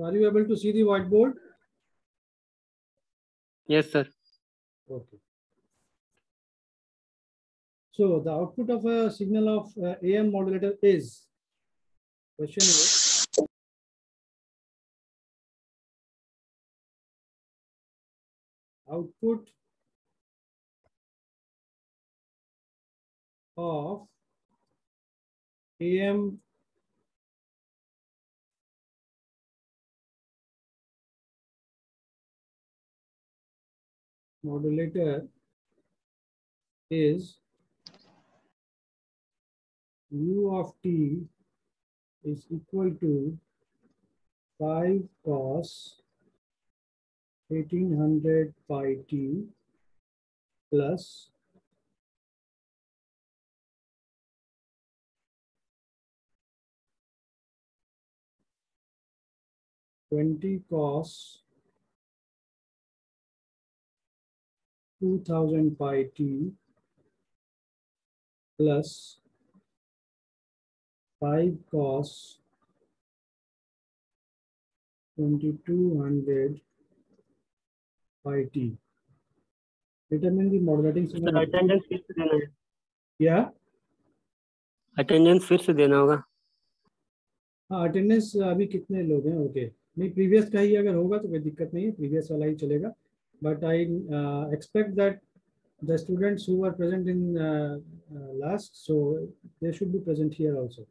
So are you able to see the whiteboard? Yes, sir. Okay. So the output of a signal of AM modulator is, question is, output of AM modulator is U of t is equal to 5 cos 1800 pi t plus 20 cos 2000 pi t plus 5 cos 2200 pi t. Determine the modulating signal. Attendance फिर से देना है. क्या? Attendance फिर से देना होगा. हाँ, अटेंडेंस अभी कितने लोग हैं? ओके, नहीं प्रीवियस का ही अगर होगा तो कोई दिक्कत नहीं है, प्रीवियस वाला ही चलेगा. But I expect that the students who were present in last, so they should be present here also.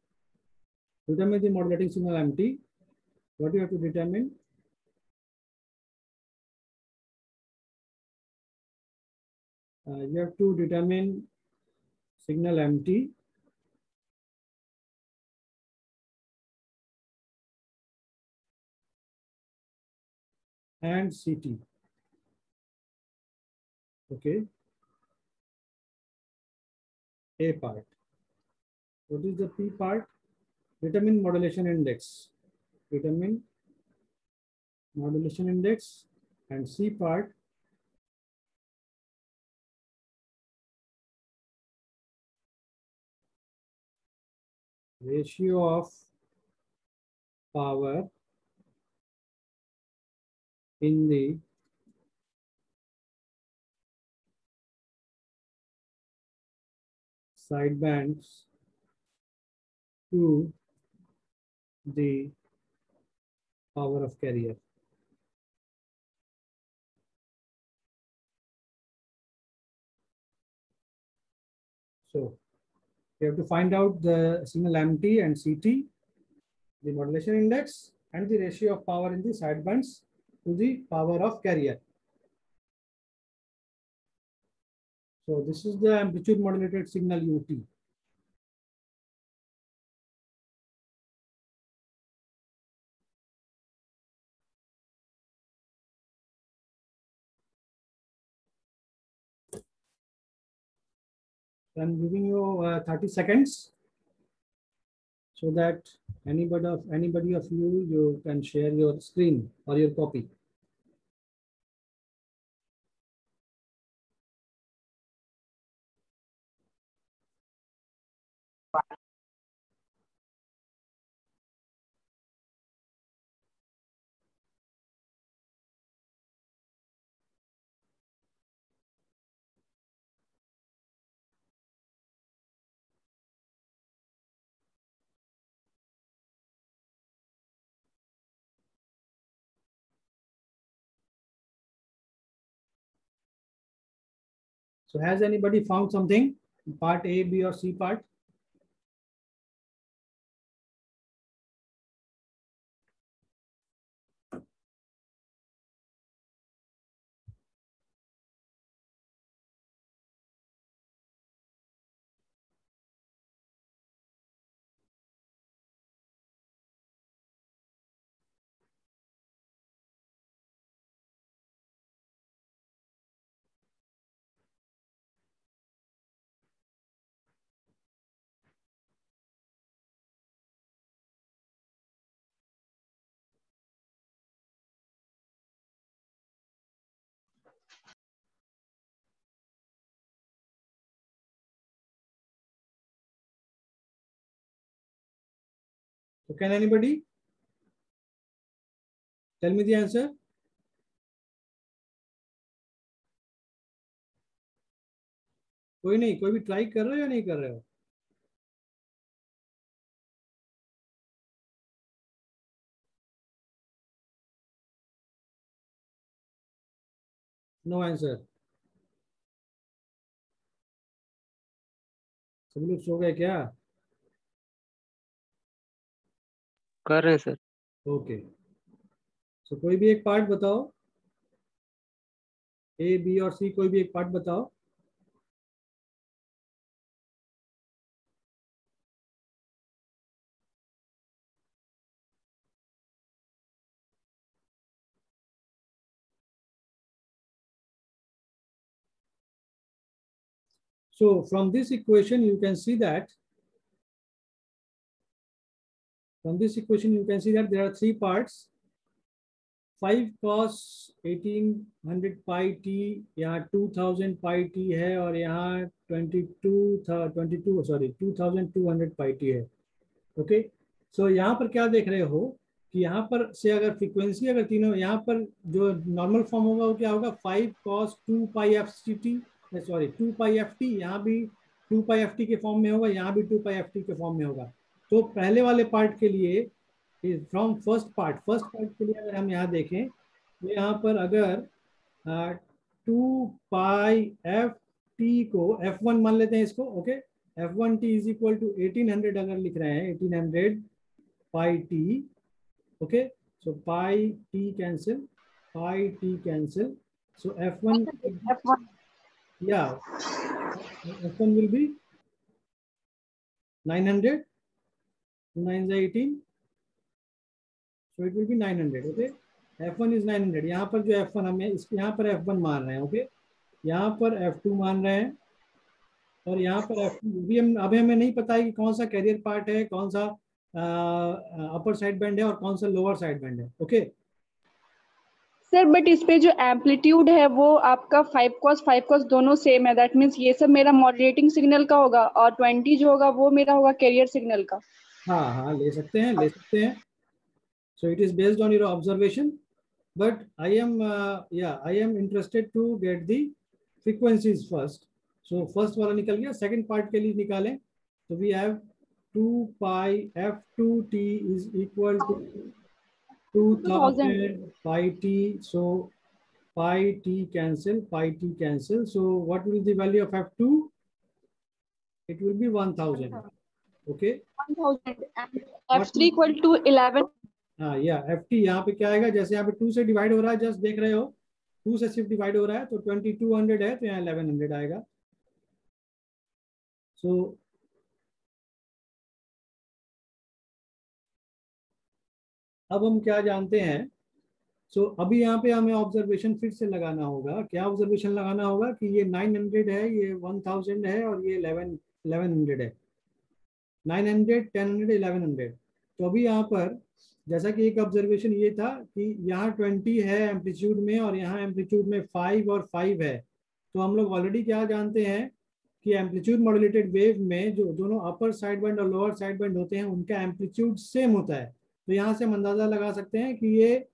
Determine the modulating signal MT. What you have to determine? You have to determine signal MT and CT. Okay. A part. What is the P part? Determine modulation index. Determine modulation index. And C part, ratio of power in the sidebands to the power of carrier. So you have to find out the signal MT and CT, the modulation index, and the ratio of power in the sidebands to the power of carrier. So this is the amplitude modulated signal UT. So I'm giving you 30 seconds so that anybody of you can share your screen or your copy. So has anybody found something? Part A, B, or C part? So can anybody? Tell me the answer. कोई नहीं, कोई भी try कर रहे हो या नहीं कर रहे हो? No answer. सब लोग सो गए क्या? कर रहे हैं सर। ओके, सो कोई भी एक पार्ट बताओ, ए बी और सी, कोई भी एक पार्ट बताओ। So from this equation you can see that there are three parts. 5 cos 1800 pi T, यहाँ 2000 पाई टी है, और यहाँ 2200 पाई टी है। ओके, सो यहाँ पर क्या देख रहे हो कि यहाँ पर से अगर फ्रीक्वेंसी, अगर तीनों, यहाँ पर जो नॉर्मल फॉर्म होगा वो क्या होगा, 5 cos 2 pi F C T, sorry 2 pi F T, यहाँ भी 2 पाई एफ टी के फॉर्म में होगा, यहाँ भी 2 पाई एफ टी के फॉर्म में होगा। तो पहले वाले पार्ट के लिए, फ्रॉम फर्स्ट पार्ट के लिए अगर हम यहाँ देखें तो यहाँ पर अगर 2 पाई एफ टी को F1 मान लेते हैं इसको। Okay, F1 T is equal to 1800 अगर लिख रहे हैं, 1800 pi T. Okay, so pi T cancel, so F1, F1. या F1 will be 900, 2 9 18, so it will be 900. Okay, F1 is 900। यहाँ पर जो F1 हमें इसके, यहाँ पर F1 मान रहे हैं। ओके, यहाँ पर F2 मान रहे हैं, और यहाँ पर F2 भी हम, अभी हमें नहीं पता है कि कौन सा कैरियर पार्ट है, कौन सा अपर साइड बैंड है और कौन सा लोअर साइड बैंड है। ओके सर बट इस पे जो एम्पलीट्यूड है वो आपका 5 cos दोनों सेम है, दैट मीन्स ये सब मेरा मॉडरेटिंग सिग्नल का होगा और 20 जो होगा वो मेरा होगा कैरियर सिग्नल का। हाँ हाँ, ले सकते हैं। So it is based on your observation, but I am interested to get the frequencies first. So first वाला निकल गया, सेकंड पार्ट के लिए निकालें तो we have 2 pi F two T is equal to 2000 pi t. So pi t cancel, so what will be the value of f2? It will be 1000. Okay, 1000 and f3 equal to 11। हाँ, या ft यहाँ पे क्या आएगा, जैसे यहाँ पे 2 से डिवाइड हो रहा है, जस्ट देख रहे हो 2 से सिर्फ डिवाइड हो रहा है, तो 2200 है, तो यहाँ 1100 आएगा। सो अब हम क्या जानते हैं, सो अभी यहाँ पे हमें ऑब्जर्वेशन फिर से लगाना होगा। क्या ऑब्जर्वेशन लगाना होगा कि ये 900 है, ये 1000 है, और ये 1100 है। 900, 1000, 1100। तो अभी यहाँ पर जैसा कि एक ऑब्जर्वेशन ये था कि यहाँ 20 है एम्पलीट्यूड में, और यहाँ एम्पलीट्यूड में 5 और 5 है। तो हम लोग ऑलरेडी क्या जानते हैं कि एम्पलीट्यूड मॉड्यूलेटेड वेव में जो दोनों अपर साइड बैंड और लोअर साइड बैंड होते हैं उनका एम्पलीट्यूड सेम होता है। तो यहाँ से हम अंदाजा लगा सकते हैं कि ये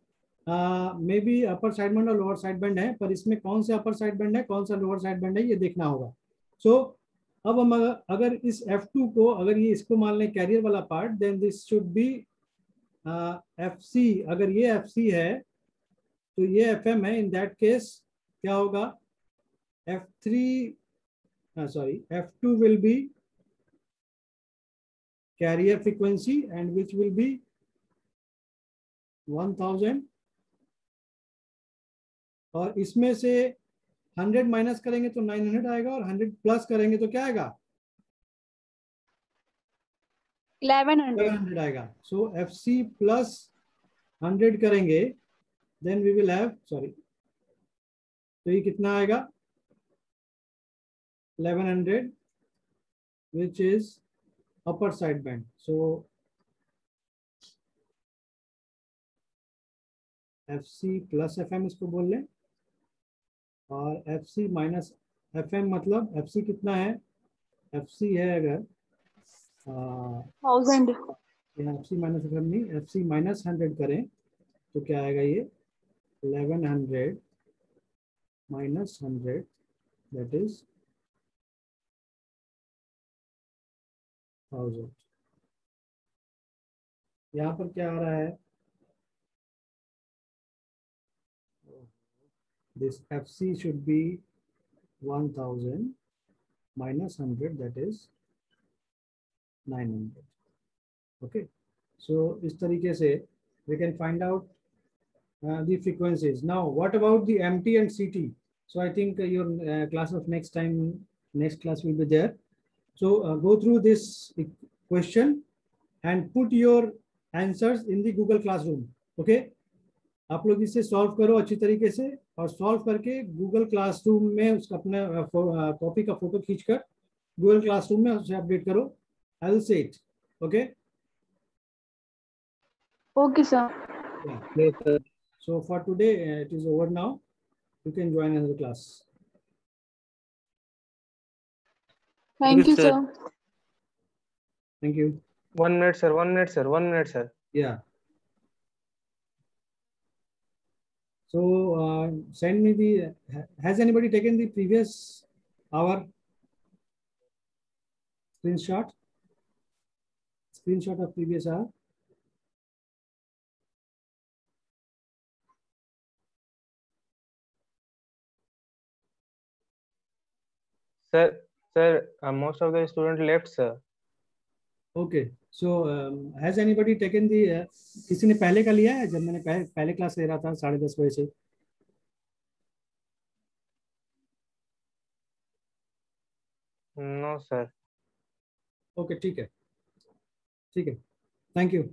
may be upper side band और लोअर साइड बैंड है, पर इसमें कौन सा अपर साइड बैंड है, कौन सा लोअर साइड बैंड है, ये देखना होगा। सो अब हम अगर इस F2 को, अगर ये इसको मान लें कैरियर वाला part, then this should be FC। अगर ये FC है तो ये FM है। इन दैट केस क्या होगा, F2 will be carrier frequency and which will be 1000, और इसमें से 100 माइनस करेंगे तो 900 आएगा, और 100 प्लस करेंगे तो क्या आएगा, 1100 आएगा। सो FC प्लस 100 करेंगे, देन वी विल हैव, तो ये कितना आएगा, 1100 which is upper side band. So FC plus FM इसको बोल लें, और FC माइनस FM, मतलब FC कितना है, FC है अगर 1000 FC माइनस FM नहीं, FC माइनस 100 करें तो क्या आएगा ये 1100 माइनस 100 दैट इज 1000। यहाँ पर क्या आ रहा है, this FC should be 1000 minus 100 that is 900. Okay, so इस तरीके से we can find out the frequencies. Now what about the MT and CT? So I think your class of next class will be there. So go through this question and put your answers in the Google Classroom. Okay, आप लोग इसे solve करो अच्छी तरीके से, और solve करके Google classroom में उसका अपना कॉपी का फोटो खींचकर गूगल क्लासरूम में उसे अपडेट करो. I will say it. Okay okay sir. Yes, sir. So for today it is over now. You can join another class. Thank you sir. Sir. Thank you. 1 minute, sir. 1 minute, sir. 1 minute, sir. Yeah. So send me the. Has anybody taken the previous hour screenshot? Screenshot of previous hour. Sir, most of the students left, sir. Okay. So has anybody taken the? किसी ने पहले का लिया है जब मैंने पहले class ले रहा था 10:30 बजे से? No, sir. Okay, ठीक है. Thank you.